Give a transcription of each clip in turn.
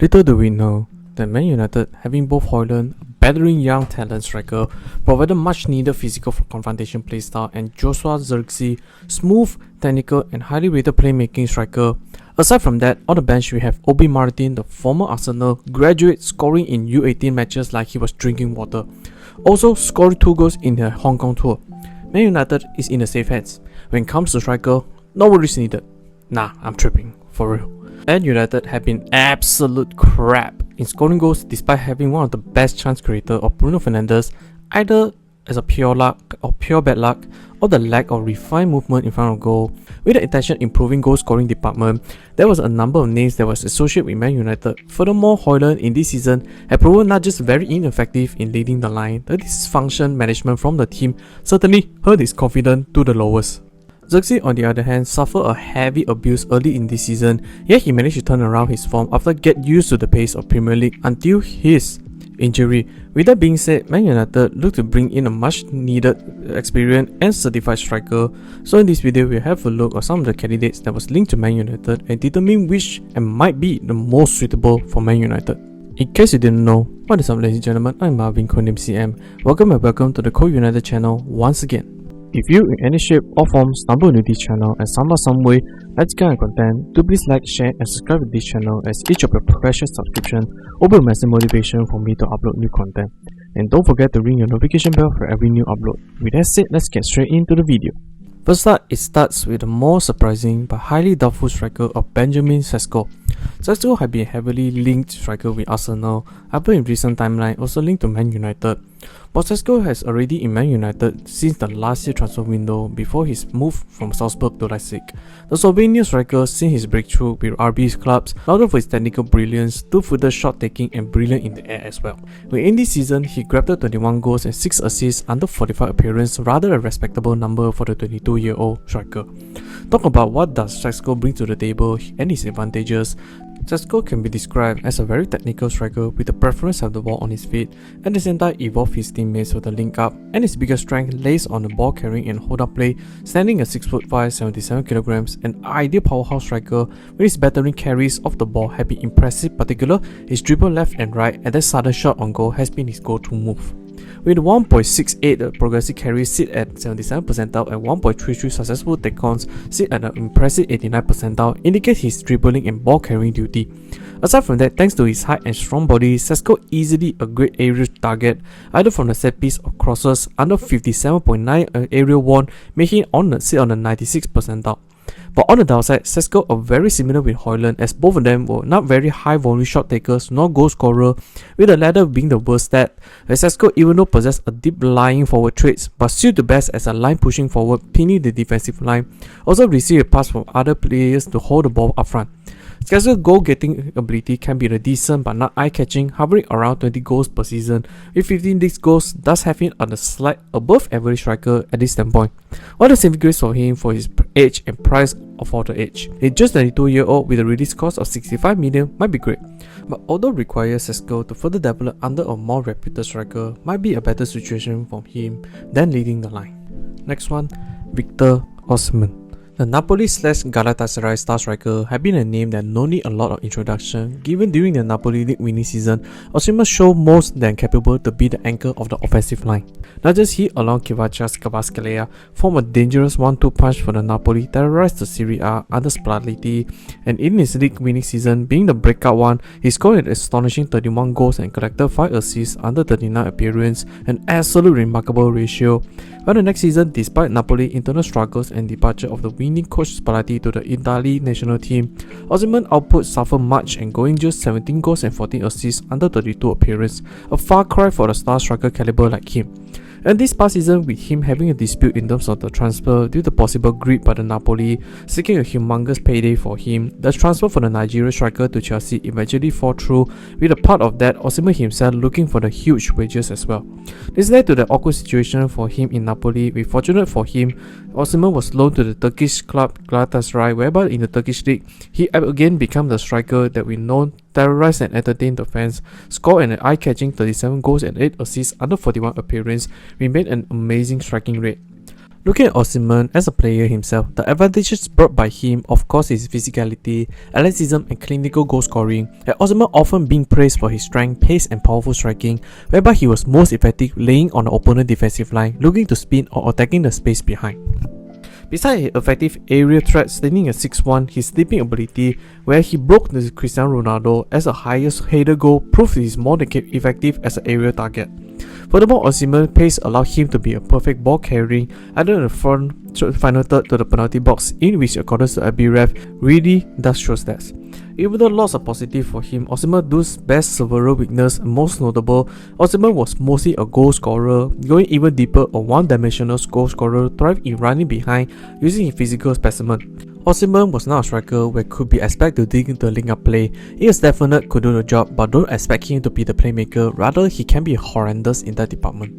Little do we know that Man United, having both Højlund, a battering young talent striker, provided much needed physical confrontation playstyle, and Joshua Zirkzee, smooth, technical and highly rated playmaking striker. Aside from that, on the bench we have Obi Martin, the former Arsenal graduate, scoring in U18 matches like he was drinking water. Also scored 2 goals in the Hong Kong tour. Man United is in the safe hands. When it comes to striker, no worries needed. Nah, I'm tripping, for real. Man United have been absolute crap in scoring goals despite having one of the best chance creator of Bruno Fernandes, either as a pure luck or pure bad luck, or the lack of refined movement in front of goal. With the intention improving goal scoring department, there was a number of names that was associated with Man United. Furthermore, Højlund in this season had proven not just very ineffective in leading the line, the dysfunction management from the team certainly hurt his confidence to the lowest. Zirkzee on the other hand suffered a heavy abuse early in this season, yet he managed to turn around his form after get used to the pace of Premier League until his injury. With that being said, Man United look to bring in a much needed experienced and certified striker. So in this video, we'll have a look at some of the candidates that was linked to Man United and determine which and might be the most suitable for Man United. In case you didn't know, what is up ladies and gentlemen, I'm Marvin, codename CM. Welcome to the Code United channel once again. If you in any shape or form stumble into this channel and somehow some way like this kind of content, do please like, share and subscribe to this channel, as each of your precious subscription will be massive motivation for me to upload new content. And don't forget to ring your notification bell for every new upload. With that said, let's get straight into the video. First up, it starts with the more surprising but highly doubtful striker of Benjamin Sesko. Sesko had been heavily linked striker with Arsenal, after in recent timeline also linked to Man United. But Sesko has already in Man United since the last year transfer window before his move from Salzburg to Leipzig. The Slovenian striker since his breakthrough with RB's clubs, noted for his technical brilliance, 2-footer shot taking and brilliant in the air as well. Within this season, he grabbed 21 goals and 6 assists under 45 appearances, rather a respectable number for the 22-year-old striker. Talk about what does Sesko bring to the table and his advantages. Sesko can be described as a very technical striker with a preference to have the ball on his feet, and at the same time evolve his teammates with a link up, and his biggest strength lays on the ball carrying and hold up play, standing at 6'5", 77kg, an ideal powerhouse striker with his battering carries of the ball have been impressive, particular his dribble left and right and that sudden shot on goal has been his go-to move. With 1.68 progressive carries sit at 77th percentile and 1.33 successful take-ons sit at an impressive 89th percentile, indicate his dribbling and ball carrying duty. Aside from that, thanks to his height and strong body, Sesko easily a great aerial target, either from the set piece or crosses, under 57.9 aerial won, making him sit on the 96th percentile. But on the downside, Sesko are very similar with Højlund, as both of them were not very high volume shot takers nor goal scorer, with the latter being the worst stat, as Sesko even though possessed a deep lying forward traits but suit the best as a line pushing forward, pinning the defensive line, also receive a pass from other players to hold the ball up front. Sesko's goal-getting ability can be decent but not eye-catching, hovering around 20 goals per season, with 15 league goals, thus having on a slight above average striker at this standpoint. What the saving grace for him for his age and price for the age. He's just 32-year-old with a release cost of 65 million might be great, but although requires Sesko to further develop under a more reputed striker, might be a better situation for him than leading the line. Next one, Victor Osimhen. The Napoli/Galatasaray star striker had been a name that no need a lot of introduction, given during the Napoli league winning season, Osimhen showed most than capable to be the anchor of the offensive line. Not just he along Kvaratskhelia formed a dangerous 1-2 punch for the Napoli, terrorized the Serie A under Spalletti, and in his league winning season, being the breakout one, he scored an astonishing 31 goals and collected 5 assists under 39 appearances, an absolute remarkable ratio. But the next season, despite Napoli internal struggles and departure of the winning coach Spalletti to the Italy national team, Osimhen's output suffered much and going just 17 goals and 14 assists under 32 appearances, a far cry for a star striker caliber like him. And this past season, with him having a dispute in terms of the transfer due to possible greed by the Napoli, seeking a humongous payday for him, the transfer for the Nigerian striker to Chelsea eventually fell through, with a part of that Osimhen himself looking for the huge wages as well. This led to the awkward situation for him in Napoli, with fortunate for him, Osimhen was loaned to the Turkish club Galatasaray, whereby in the Turkish league, he again became the striker that we know terrorized and entertained the fans, scored an eye-catching 37 goals and 8 assists under 41 appearances, remained an amazing striking rate. Looking at Osimhen as a player himself, the advantages brought by him of course is physicality, athleticism and clinical goal scoring, and Osimhen often being praised for his strength, pace and powerful striking, whereby he was most effective laying on the opponent defensive line, looking to spin or attacking the space behind. Besides his effective aerial threat standing at 6'1", his slipping ability, where he broke the Cristiano Ronaldo as the highest header goal, proved he is more than effective as an aerial target. Furthermore, Osimhen's pace allowed him to be a perfect ball carrying either in the front final third to the penalty box, in which according to ABREF really does show stats. Even though lots are positive for him, Osimhen does best several weaknesses, and most notable, Osimhen was mostly a goal scorer, going even deeper a one-dimensional goal scorer, thrive in running behind using his physical specimen. Osimhen was not a striker where could be expected to dig into the link-up play. He is definite could do the job, but don't expect him to be the playmaker, rather he can be horrendous in that department.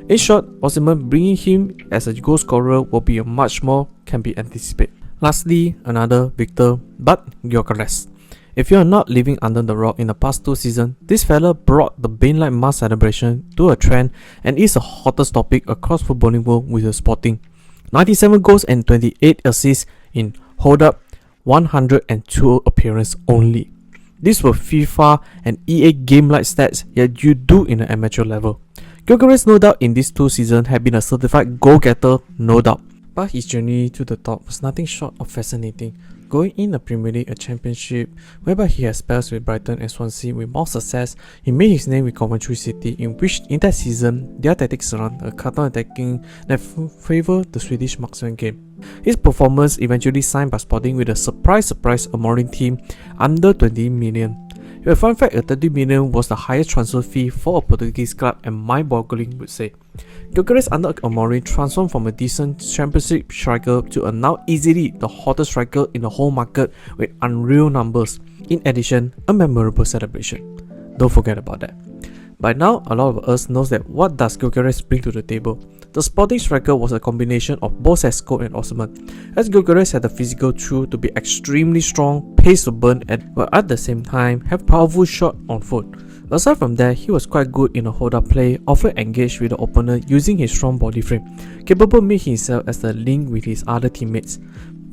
In short, Osimhen bringing him as a goal scorer will be a much more can be anticipated. Lastly, another victor, but Gyokeres. If you are not living under the rock in the past 2 seasons, this fella brought the Bane-like mass celebration to a trend and is the hottest topic across footballing world with the Sporting. 97 goals and 28 assists in hold up 102 appearances only. These were FIFA and EA game-like stats yet you do in an amateur level. Gyokeres no doubt in these 2 seasons have been a certified goal-getter, no doubt. But his journey to the top was nothing short of fascinating, going in the Premier League, a championship, whereby he has spells with Brighton and Swansea with more success. He made his name with Coventry City, in which in that season, their tactics around a counter-attacking that favoured the Swedish marksman game. His performance eventually signed by Sporting with a surprise Amorim team under 20 million. A fun fact, 30 million was the highest transfer fee for a Portuguese club and mind-boggling would say. Gyokeres under Amorim transformed from a decent championship striker to a now easily the hottest striker in the whole market with unreal numbers. In addition, a memorable celebration. Don't forget about that. By now, a lot of us knows that what does Gyokeres bring to the table. The Sporting striker was a combination of both Sesko and Osimhen, as Gyokeres had the physical truth to be extremely strong, pace to burn, but at the same time have powerful shot on foot. Aside from that, he was quite good in a hold-up play, often engaged with the opponent using his strong body frame, capable of making himself as the link with his other teammates.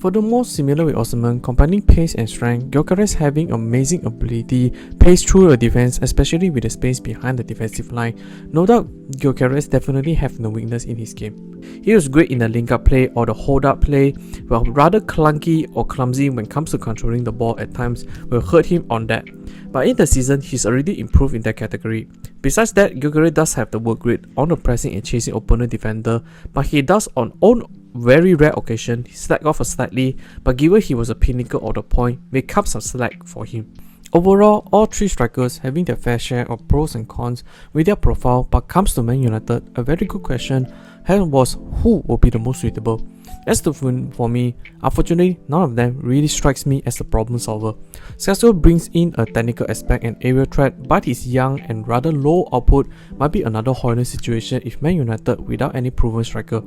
Furthermore, similar with Osimhen, combining pace and strength, Gyokeres having amazing ability, pace through a defense, especially with the space behind the defensive line. No doubt, Gyokeres definitely have no weakness in his game. He was great in the link-up play or the hold-up play, while rather clunky or clumsy when it comes to controlling the ball at times will hurt him on that. But in the season, he's already improved in that category. Besides that, Gyokeres does have the work rate on the pressing and chasing opponent defender, but he does on own very rare occasion slack off slightly, but given he was a pinnacle of the point, make up some slack for him. Overall, all 3 strikers having their fair share of pros and cons with their profile, but comes to Man United, a very good question was who will be the most suitable. As to for me, unfortunately, none of them really strikes me as a problem solver. Sesko brings in a technical aspect and aerial threat, but his young and rather low output might be another horrendous situation if Man United without any proven striker.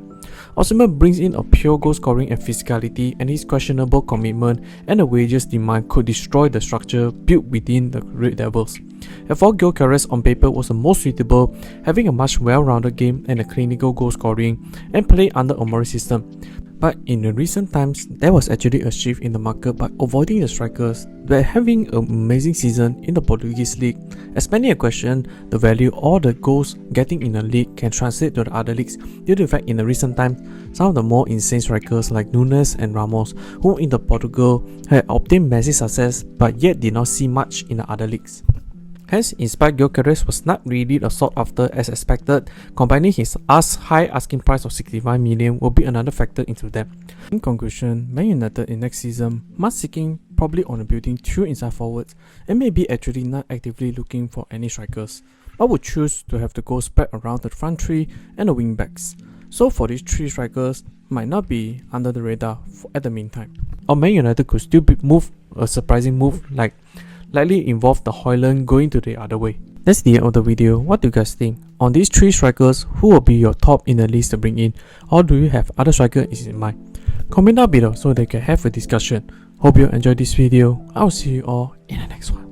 Osimhen brings in a pure goal scoring and physicality, and his questionable commitment and the wages demand could destroy the structure built within the Red Devils. And for Gyokeres on paper was the most suitable, having a much well-rounded game and a clinical goal scoring and play under Amorim's system. But in the recent times, there was actually a shift in the market by avoiding the strikers that having an amazing season in the Portuguese league. As many a question, the value or the goals getting in the league can translate to the other leagues due to the fact in the recent times, some of the more insane strikers like Nunes and Ramos, who in the Portugal had obtained massive success but yet did not see much in the other leagues. Hence, in spite Gyokeres was not really a sought after as expected, combining his high asking price of 65 million will be another factor into them. In conclusion, Man United in next season must seeking probably on building 2 inside forwards and maybe actually not actively looking for any strikers, but would choose to have the goal spread around the front 3 and the wing backs. So for these 3 strikers might not be under the radar at the meantime. Or Man United could still move a surprising move likely involve the Højlund going to the other way. That's the end of the video. What do you guys think? On these 3 strikers, who will be your top in the list to bring in? Or do you have other strikers in mind? Comment down below so they can have a discussion. Hope you enjoyed this video. I'll see you all in the next one.